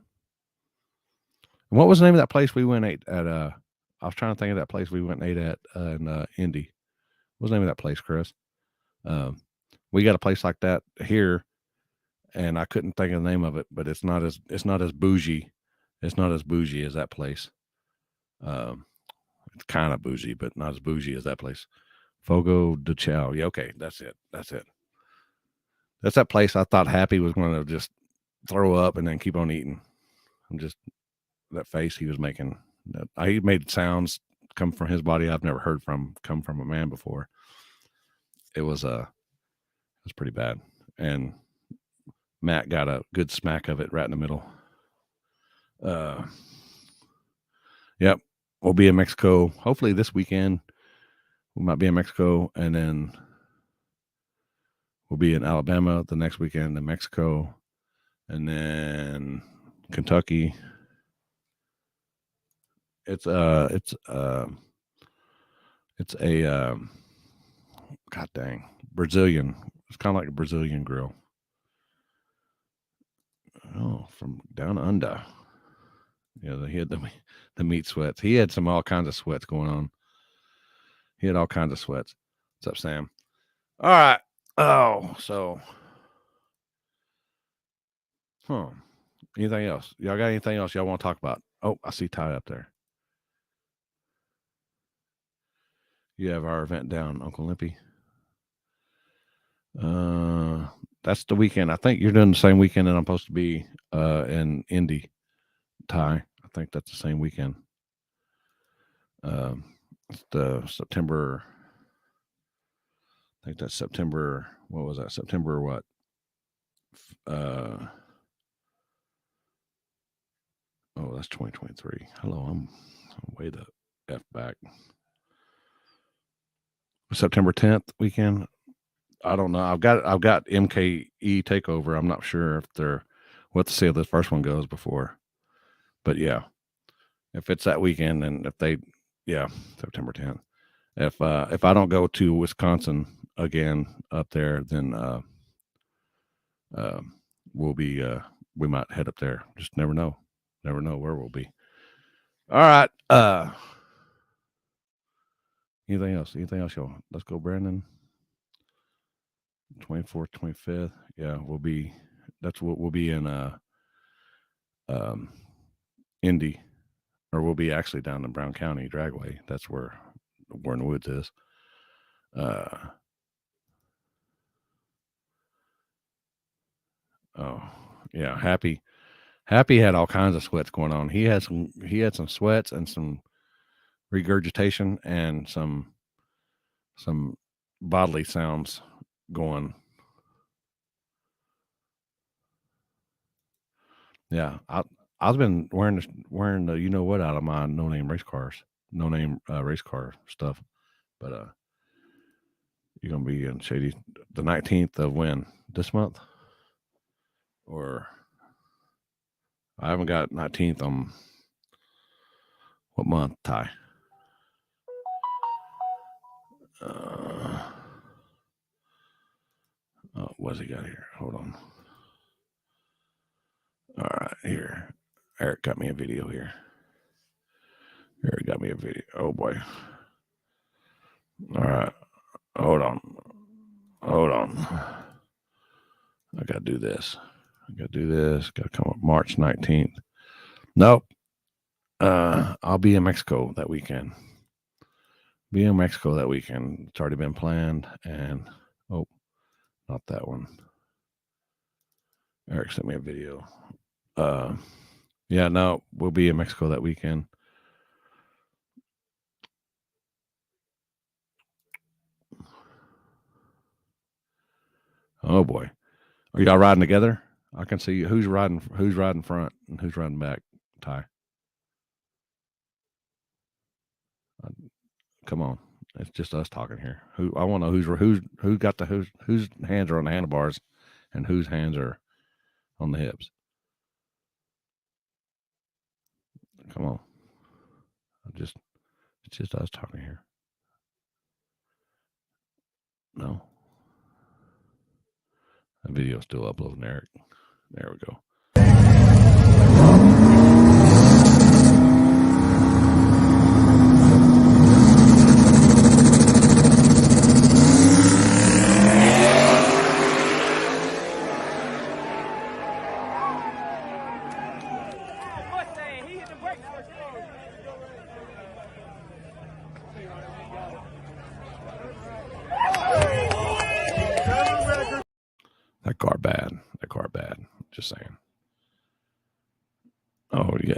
what was the name of that place we went at? I was trying to think of that place we went and ate at in Indy. What's the name of that place, Chris? We got a place like that here, and I couldn't think of the name of it, but it's not as bougie. It's not as bougie as that place. It's kind of bougie, but not as bougie as that place. Fogo de Chao. Yeah, okay, that's it. That's that place I thought Happy was going to just throw up and then keep on eating. I'm just that face he was making. He made sounds come from his body I've never heard come from a man before. It was pretty bad, and Matt got a good smack of it right in the middle. Yep, we'll be in Mexico. Hopefully this weekend we might be in Mexico, and then we'll be in Alabama the next weekend in Mexico, and then Kentucky. It's a god dang, Brazilian. It's kind of like a Brazilian grill. Oh, from down under. Yeah, he had the meat sweats. He had all kinds of sweats going on. He had all kinds of sweats. What's up, Sam? All right. Oh, so, anything else? Y'all got anything else y'all want to talk about? Oh, I see Ty up there. You have our event down, Uncle Limpy. That's the weekend. I think you're doing the same weekend that I'm supposed to be in Indy, Ty. I think that's the same weekend. It's the September. I think that's September. What was that? September what? Oh, that's 2023. Hello, I'm way the F back. September 10th weekend. I don't know. I've got MKE takeover. I'm not sure if we'll have to see how this first one goes before. But yeah, if it's that weekend, and September 10th. If I don't go to Wisconsin again up there, then we'll be we might head up there. Just never know where we'll be. All right. Anything else y'all? Let's go, Brandon. 24th, 25th. Yeah, that's what we'll be in Indy, or we'll be actually down in Brown County, Dragway. That's where in the Woods is. Oh yeah, Happy had all kinds of sweats going on. He had some sweats and some regurgitation and some bodily sounds going. Yeah, I've been wearing the you know what out of my no name race car stuff, but you're gonna be in Shady the 19th of when this month, or I haven't got 19th on what month, Ty? What's he got here? Hold on. All right, here. Eric got me a video here. Oh boy. All right. Hold on. I gotta do this. Gotta come up March 19th. Nope. I'll be in Mexico that weekend. It's already been planned, and not that one. Eric sent me a video. Yeah, no, we'll be in Mexico that weekend. Oh boy, are y'all riding together? I can see who's riding front and who's riding back. Ty, come on, it's just us talking here. I want to know whose hands are on the handlebars and whose hands are on the hips. Come on, it's just us talking here. No, the video's still uploading, Eric. There we go. That car bad. Just saying. Oh, you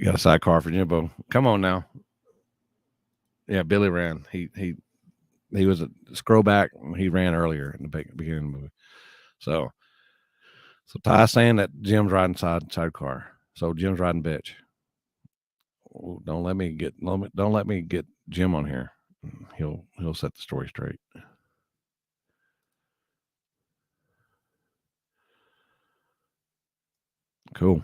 got a sidecar for Jimbo. Come on now. Yeah, Billy ran. He was a scroll back. He ran earlier in the beginning of the movie. So Ty's saying that Jim's riding sidecar. So Jim's riding bitch. Oh, don't let me get Jim on here. He'll set the story straight. Cool.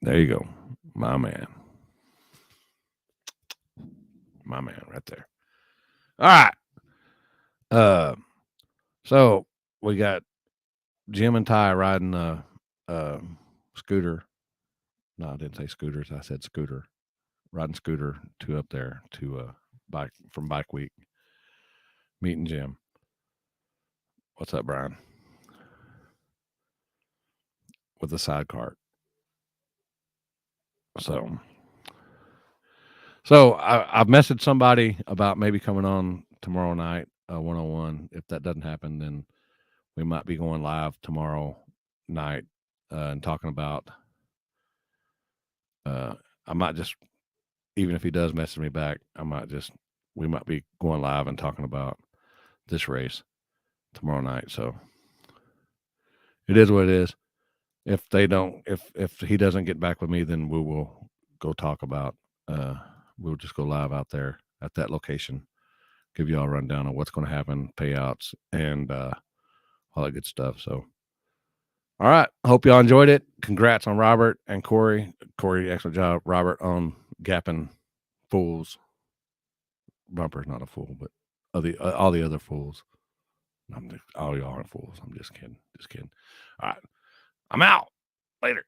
There you go, my man. My man right there. All right. So we got Jim and Ty riding a scooter. No, I didn't say scooters. I said scooter. Riding scooter to up there to bike from Bike Week. Meeting Jim. What's up, Brian? With the side cart. So I've messaged somebody about maybe coming on tomorrow night, 101. If that doesn't happen, then we might be going live tomorrow night and talking about. I might just, even if he does message me back, we might be going live and talking about this race tomorrow night. So it is what it is. If he doesn't get back with me, then we will go talk about. We'll just go live out there at that location, give you all a rundown of what's going to happen, payouts, and all that good stuff. So, all right. Hope y'all enjoyed it. Congrats on Robert and Corey. Corey, excellent job, Robert, on gapping fools. Bumper's not a fool, but all the other fools. All y'all are fools. I'm just kidding. All right. I'm out. Later.